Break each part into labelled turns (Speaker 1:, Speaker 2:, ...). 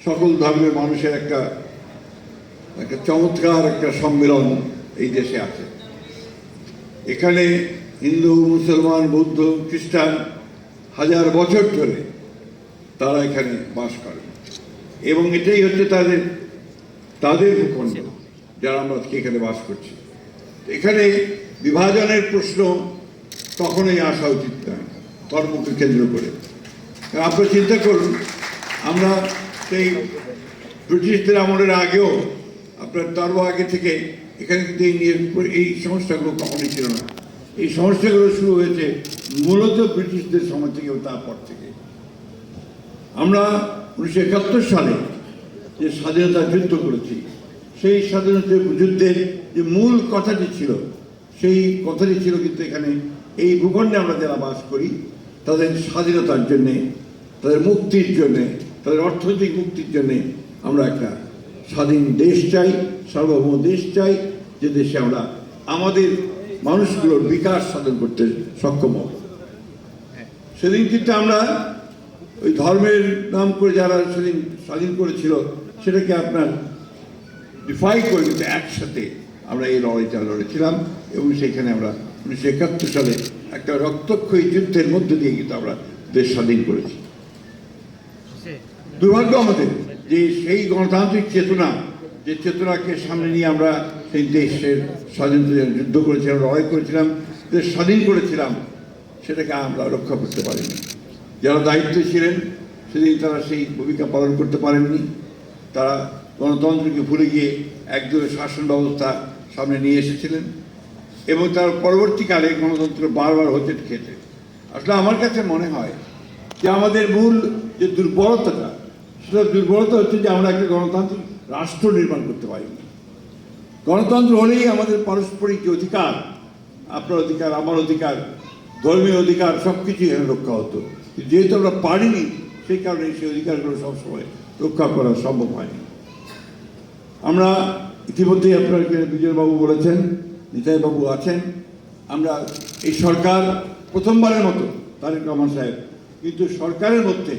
Speaker 1: সকল ধর্মের মানুষের একটা চমৎকার একটা সম্মেলন এই দেশে আছে। এখানে হিন্দু, মুসলমান, বৌদ্ধ, খ্রিস্টান হাজার বছর ধরে তারা এখানে বাস করে এবং এটাই হচ্ছে তাদের ভূখণ্ড, যারা আমরা আজকে এখানে বাস করছি। এখানে বিভাজনের প্রশ্ন কখনোই আসা উচিত নয় ধর্মকে কেন্দ্র করে। আপনারা চিন্তা করুন, আমরা সেই ব্রিটিশদের আমলের আগেও আপনার তারও আগে থেকে এখানে কিন্তু এই সমস্যাগুলো কখনোই ছিল না। এই সমস্যাগুলো শুরু হয়েছে মূলত ব্রিটিশদের সময় থেকে ও তারপর থেকে। আমরা 1971 সালে যে স্বাধীনতা যুদ্ধ করেছি, সেই স্বাধীনতা যুদ্ধের যে মূল কথাটি ছিল, সেই কথাটি ছিল কিন্তু এখানে এই ভূখণ্ডে আমরা যারা বাস করি তাদের স্বাধীনতার জন্যে, তাদের মুক্তির জন্যে, তাদের অর্থনৈতিক মুক্তির জন্যে আমরা একটা স্বাধীন দেশ চাই, সার্বভৌম দেশ চাই, যে দেশে আমরা আমাদের মানুষগুলোর বিকাশ সাধন করতে সক্ষম হব। সেদিন কিন্তু আমরা ওই ধর্মের নাম করে যারা সেদিন স্বাধীন করেছিল সেটাকে আপনার ডিফাই করে কিন্তু একসাথে আমরা এই লড়াইটা লড়েছিলাম এবং সেখানে আমরা 1971 সালে একটা রক্তক্ষয়ী যুদ্ধের মধ্য দিয়ে কিন্তু আমরা দেশ স্বাধীন করেছি। দুর্ভাগ্য আমাদের যে সেই গণতান্ত্রিক চেতনা, যে চেতনাকে সামনে নিয়ে আমরা সেই দেশের স্বাধীনতা যুদ্ধ করেছিলাম, লড়াই করেছিলাম, দেশ স্বাধীন করেছিলাম, সেটাকে আমরা রক্ষা করতে পারিনি। যারা দায়িত্বে ছিলেন সেদিন তারা সেই ভূমিকা পালন করতে পারেননি। তারা গণতন্ত্রকে ভুলে গিয়ে একদলের শাসন ব্যবস্থা সামনে নিয়ে এসেছিলেন এবং তার পরবর্তীকালে গণতন্ত্র বারবার হতে খেতে। আসলে আমার কাছে মনে হয় যে আমাদের মূল যে দুর্বলতাটা, সেটা দুর্বলতা হচ্ছে যে আমরা একটা গণতান্ত্রিক রাষ্ট্র নির্মাণ করতে পারিনি। গণতন্ত্র হলেই আমাদের পারস্পরিক যে অধিকার, আপনার অধিকার, আমার অধিকার, ধর্মীয় অধিকার সব কিছুই এখানে রক্ষা হতো। যেহেতু আমরা পারিনি, সেই কারণে সেই অধিকারগুলো সবসময় রক্ষা করা সম্ভব হয়নি। আমরা ইতিমধ্যেই আপনার বিজয়বাবু বলেছেন, নিতাইবাবু আছেন, আমরা এই সরকার প্রথমবারের মতো তারেক রহমান সাহেব কিন্তু সরকারের মধ্যে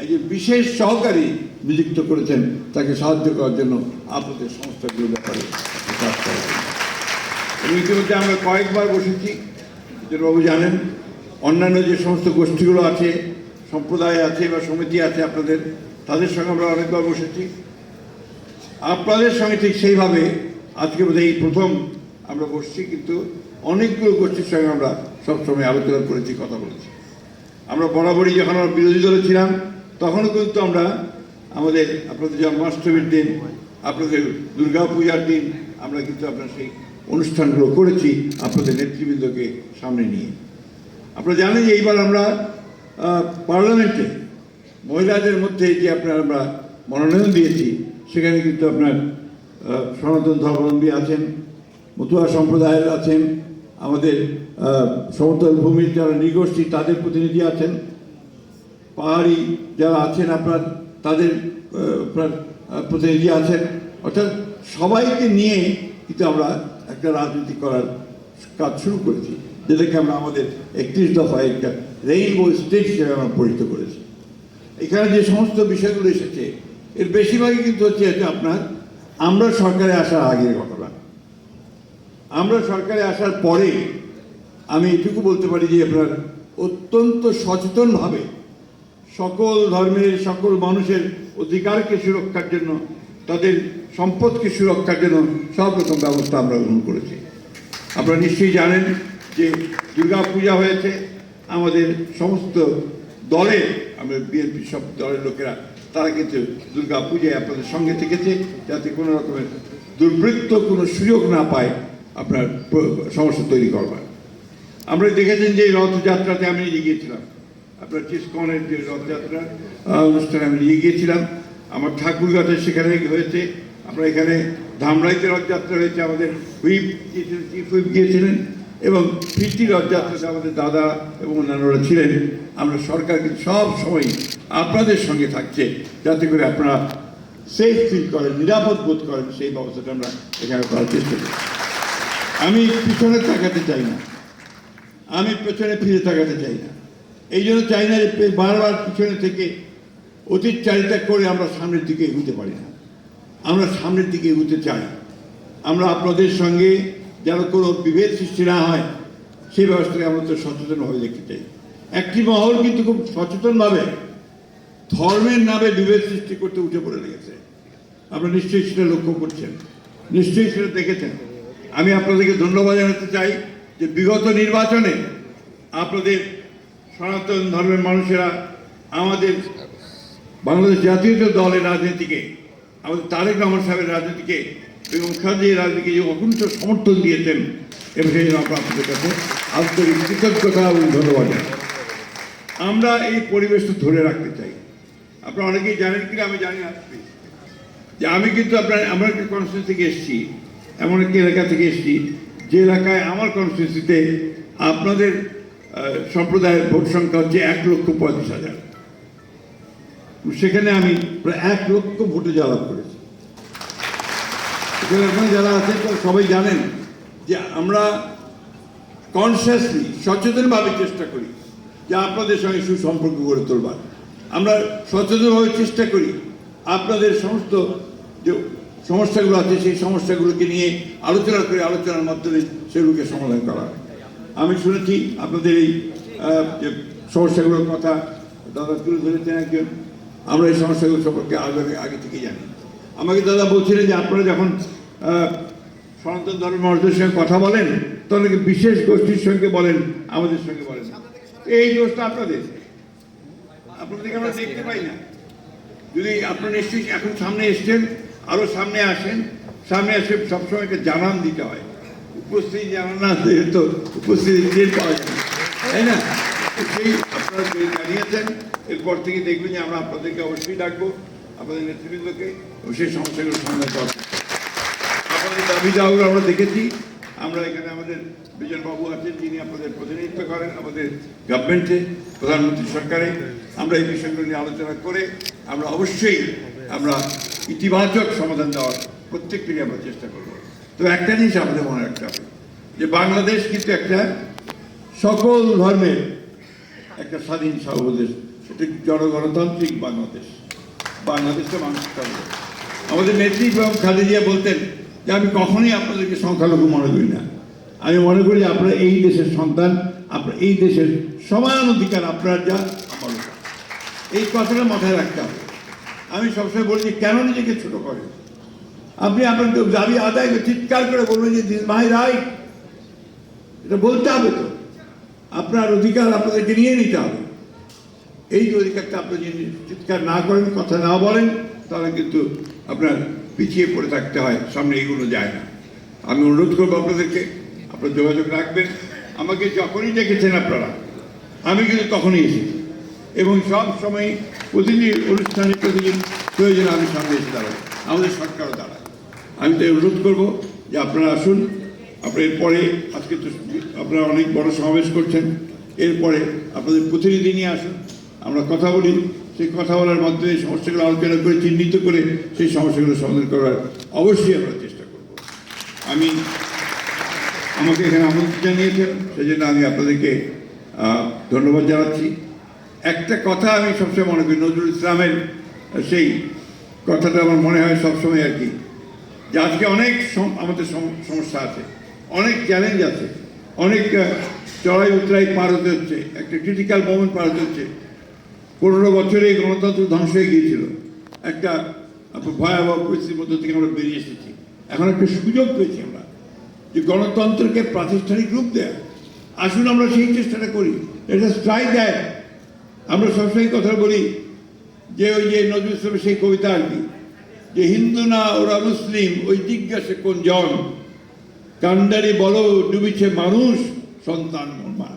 Speaker 1: একজন বিশেষ সহকারী নিযুক্ত করেছেন তাকে সাহায্য করার জন্য আপনাদের সংস্থাগুলোর ব্যাপারে কাজ করার জন্য। এবং ইতিমধ্যে আমরা কয়েকবার বসেছি, বিজয়বাবু জানেন, অন্যান্য যে সমস্ত গোষ্ঠীগুলো আছে, সম্প্রদায় আছে বা সমিতি আছে আপনাদের, তাদের সঙ্গে আমরা অনেকবার বসেছি। আপনাদের সঙ্গে ঠিক সেইভাবে আজকে বোধহয় এই প্রথম আমরা বসছি, কিন্তু অনেকগুলো গোষ্ঠীর সঙ্গে আমরা সবসময় আলোচনা করেছি, কথা বলেছি। আমরা বরাবরই যখন আমরা বিরোধী দলে ছিলাম তখনও কিন্তু আমরা আমাদের আপনাদের জন্মাষ্টমীর দিন, আপনাদের দুর্গা পূজার দিন আমরা কিন্তু আপনার সেই অনুষ্ঠানগুলো করেছি আপনাদের নেতৃবৃন্দকে সামনে নিয়ে। আপনারা জানেন যে এইবার আমরা পার্লামেন্টে মহিলাদের মধ্যে যে আমরা মনোনয়ন দিয়েছি, সেখানে কিন্তু আপনার সনাতন ধর্মাবলম্বী আছেন, মতুয়া সম্প্রদায়ের আছেন, আমাদের সমতল ভূমির যারা নৃগোষ্ঠী তাদের প্রতিনিধি আছেন, পাহাড়ি যারা আছেন আপনার তাদের আপনার প্রতিনিধি আছেন। অর্থাৎ সবাইকে নিয়ে কিন্তু আমরা একটা রাজনীতি করার কাজ শুরু করেছি, যেটাকে আমরা আমাদের 31 দফায় একটা রেইনবো স্টেট হিসেবে আমরা পরিচিত করেছি। এখানে যে সমস্ত বিষয়গুলো এসেছে এর বেশিরভাগই কিন্তু হচ্ছে আপনার আমরা সরকারে আসার আগের ঘটনা। আমরা সরকারে আসার পরে আমি এটুকু বলতে পারি যে আপনার অত্যন্ত সচেতনভাবে সকল ধর্মের, সকল মানুষের অধিকারকে সুরক্ষার জন্য, তাদের সম্পদকে সুরক্ষার জন্য সব রকম ব্যবস্থা আমরা গ্রহণ করেছি। আপনারা নিশ্চয়ই জানেন যে দুর্গা পূজা হয়েছে, আমাদের সমস্ত দলের, আমরা বিএনপি সব দলের লোকেরা তারা কিন্তু দুর্গা পূজায় আপনাদের সঙ্গে থেকেছে, যাতে কোনো রকমের দুর্বৃত্ত কোনো সুযোগ না পায় আপনার সমস্যা তৈরি করবার। আমরা দেখেছেন যে রথযাত্রাতে আমি নিয়ে গিয়েছিলাম, আপনার চিসকনের যে রথযাত্রা অনুষ্ঠানে আমি নিয়ে গিয়েছিলাম। আমার ঠাকুরগাঁতে সেখানে হয়েছে, আমরা এখানে ধামরাইতে রথযাত্রা হয়েছে, আমাদের হুইপ গিয়েছিলেন, চিফ হুইপ গিয়েছিলেন, এবং ফিরতি রথযাত্রাতে আমাদের দাদা এবং অন্যান্যরা ছিলেন। আমরা সরকার কিন্তু সব সময় আপনাদের সঙ্গে থাকছে, যাতে করে আপনারা সেফ ফিল করেন, নিরাপদ বোধ করেন, সেই ব্যবস্থাটা আমরা এখানে করার চেষ্টা করি। আমি পিছনে তাকাতে চাই না, আমি পেছনে ফিরে তাকাতে চাই না। এই জন্য চাই না যে বারবার পিছনে থেকে অতীতচারিতা করে আমরা সামনের দিকে এগোতে পারি না। আমরা সামনের দিকে এগোতে চাই। আমরা আপনাদের সঙ্গে যেন কোনো বিভেদ সৃষ্টি না হয় সেই ব্যবস্থাকে আমরা তো সচেতনভাবে দেখতে চাই। একটি মহল কিন্তু খুব সচেতনভাবে ধর্মের নামে বিভেদ সৃষ্টি করতে উঠে পড়ে লেগেছে। আপনারা নিশ্চয়ই সেটা লক্ষ্য করছেন, নিশ্চয়ই সেটা দেখেছেন। আমি আপনাদেরকে ধন্যবাদ জানাতে চাই যে বিগত নির্বাচনে আপনাদের সনাতন ধর্মের মানুষেরা আমাদের বাংলাদেশ জাতীয় দলের রাজনীতিকে, আমাদের তারেক রহমান সাহেবের রাজনীতিকে এবং খালেদা রাজনীতিকে যে অকুণ্ঠ সমর্থন দিয়েছেন এবং সেই জন্য আপনাদের কাছে আন্তরিক কৃতজ্ঞতা এবং ধন্যবাদ জানাই। আমরা এই পরিবেশটা ধরে রাখতে চাই। আপনারা অনেকেই জানেন কিনা আমি জানি না যে আমি কিন্তু আমরা একটা কনস্টিটিউন্সি থেকে এসেছি, এমন একটি এলাকা থেকে এসেছি যে এলাকায় আমার কনস্টিটিউন্সিতে আপনাদের সম্প্রদায়ের ভোট সংখ্যা হচ্ছে 1,35,000। সেখানে আমি প্রায় 1 লক্ষ ভোটে জয়লাভ করেছি। এখানে আপনারা যারা আছেন সবাই জানেন যে আমরা কনসিয়াসলি সচেতনভাবে চেষ্টা করি যে আপনাদের সঙ্গে সুসম্পর্ক গড়ে তোলবার। আমরা সচেতনভাবে চেষ্টা করি আপনাদের সমস্ত যে সমস্যাগুলো আছে সেই সমস্যাগুলোকে নিয়ে আলোচনা করে আলোচনার মাধ্যমে সেগুলোকে সমাধান করা। আমি শুনেছি আপনাদের এই যে সমস্যাগুলোর কথা দাদা তুলে ধরেছেন একজন, আমরা এই সমস্যাগুলো সম্পর্কে আগে থেকেই জানি। আমাকে দাদা বলছিলেন যে আপনারা যখন সনাতন ধর্মের মানুষদের সঙ্গে কথা বলেন তখন বিশেষ গোষ্ঠীর সঙ্গে বলেন, আমাদের সঙ্গে বলেন। এই দোষটা আপনাদেরকে আমরা দেখতে পাই না। যদি আপনারা নিশ্চয়ই এখন সামনে এসছেন, আরো সামনে আসেন, সামনে এসে সবসময় একটা জানান দিতে হয়। উপস্থিতি জানান না তো উপস্থিতি পাওয়া যায় না, তাই না? সেই আপনারা জানিয়েছেন, এরপর থেকে দেখবেন যে আমরা আপনাদেরকে অবশ্যই ডাকবো, আপনাদের নেতৃবৃন্দকে, সেই সমস্যাগুলো সমাধান করবো। আপনাদের দাবি দাওয়াগুলো আমরা দেখেছি। আমরা এখানে আমাদের বিজন বাবু আছেন, যিনি আপনাদের প্রতিনিধিত্ব করেন আমাদের গভর্নমেন্টে, প্রধানমন্ত্রী সরকারে। আমরা এই বিষয়গুলো নিয়ে আলোচনা করে আমরা অবশ্যই আমরা ইতিবাচক সমাধান দেওয়ার প্রত্যেকটিকে আমরা চেষ্টা করব। তো একটা জিনিস আমাদের মনে রাখতে হবে যে বাংলাদেশ কিন্তু একটা সকল ধর্মের একটা স্বাধীন সার্বদেশ, সেটা জনগণতান্ত্রিক বাংলাদেশ। বাংলাদেশটা মানুষ করবে। আমাদের নেত্রী এবং খালেদা বলতেন যে আমি কখনোই আপনাদেরকে সংখ্যালঘু মনে করি না, আমি মনে করি আপনারা এই দেশের সন্তান, আপনার এই দেশের সমান অধিকার আপনার যা আমার। এই কথাটা মাথায় রাখতে হবে। আমি সবসময় বলি যে কেন নিজেকে ছোট করেন? আপনি আপনার দাবি আদায় চিৎকার করে বলবেন যে দিস মাই রাইট, এটা বলতে হবে। তো আপনার অধিকার আপনাদেরকে নিয়ে নিতে হবে। এই যে অধিকারটা আপনি যদি চিৎকার না করেন, কথা না বলেন, তাহলে কিন্তু আপনার পিছিয়ে পড়ে থাকতে হয়, সামনে এগুলো যায় না। আমি অনুরোধ করবো আপনাদেরকে, আপনার যোগাযোগ রাখবেন। আমাকে যখনই দেখেছেন আপনারা, আমি কিন্তু তখনই এসেছি এবং সব সময় প্রতিটি অনুষ্ঠানে প্রতিদিন প্রয়োজনে আমি সামনে এসে দাঁড়াই, আমাদের সরকারও দাঁড়ায়। আমি তো অনুরোধ করবো যে আপনারা আসুন। আপনার এরপরে আজকে তো আপনারা অনেক বড় সমাবেশ করছেন, এরপরে আপনাদের প্রতিনিধি নিয়ে আসুন, আমরা কথা বলি। সেই কথা বলার মাধ্যমে সমস্যাগুলো আলোচনা করে চিহ্নিত করে সেই সমস্যাগুলো সমাধান করার অবশ্যই আমরা চেষ্টা করব। আমাকে এখানে আমন্ত্রণ জানিয়েছেন, সেই জন্য আমি আপনাদেরকে ধন্যবাদ জানাচ্ছি। একটা কথা আমি সবসময় মনে করি, নজরুল ইসলামের সেই কথাটা আমার মনে হয় সবসময় আর কি, যে আজকে অনেক আমাদের সমস্যা আছে, অনেক চ্যালেঞ্জ আছে, অনেক চড়াই উতরাই পার হতে হচ্ছে, একটা ক্রিটিক্যাল মোমেন্ট পার হতে হচ্ছে। 15 বছরে গণতন্ত্র ধ্বংস হয়ে গিয়েছিল, একটা ভয়াবহ পরিস্থিতির মধ্যে থেকে আমরা বেরিয়ে এসেছি। এখন একটা সুযোগ পেয়েছি আমরা যে গণতন্ত্রকে প্রাতিষ্ঠানিক রূপ দেয়। আসুন আমরা সেই চেষ্টাটা করি, এটা স্ট্রাইক দেয়। আমরা সবসময় কথা বলি যে ওই যে নজরুল ইসলামের সেই কবিতা আর কি, যে হিন্দু না ওরা মুসলিম, ওই জিজ্ঞাসে কোন জন, কান্ডারি বলো ডুবিছে মানুষ সন্তান মা।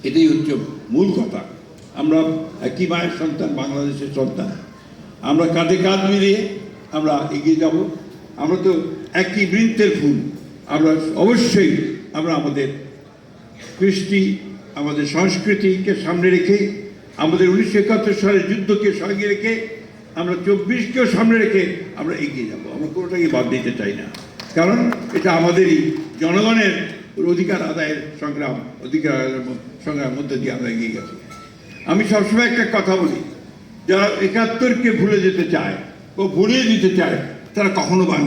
Speaker 1: এটাই হচ্ছে মূল কথা। আমরা একই মায়ের সন্তান, বাংলাদেশের সন্তান। আমরা কাঁধে কাঁধ মিলিয়ে আমরা এগিয়ে যাব। আমরা তো একই বৃন্তের ফুল। আমরা অবশ্যই আমরা আমাদের কৃষ্টি, আমাদের সংস্কৃতিকে সামনে রেখে, আমাদের 1971 সালের যুদ্ধকে সঙ্গে রেখে, আমরা 24কেও সামনে রেখে আমরা এগিয়ে যাব। আমরা কোনোটাকে বাদ দিতে চাই না, কারণ এটা আমাদেরই জনগণের অধিকার আদায়ের সংগ্রাম, অধিকার সংগ্রামের মধ্যে দিয়ে আমরা এগিয়ে গেছি। আমি সবসময় একটা কথা বলি, যারা ৭১কে ভুলে যেতে চায় ও ভুলিয়ে দিতে চায় তারা কখনো বাংলাদেশ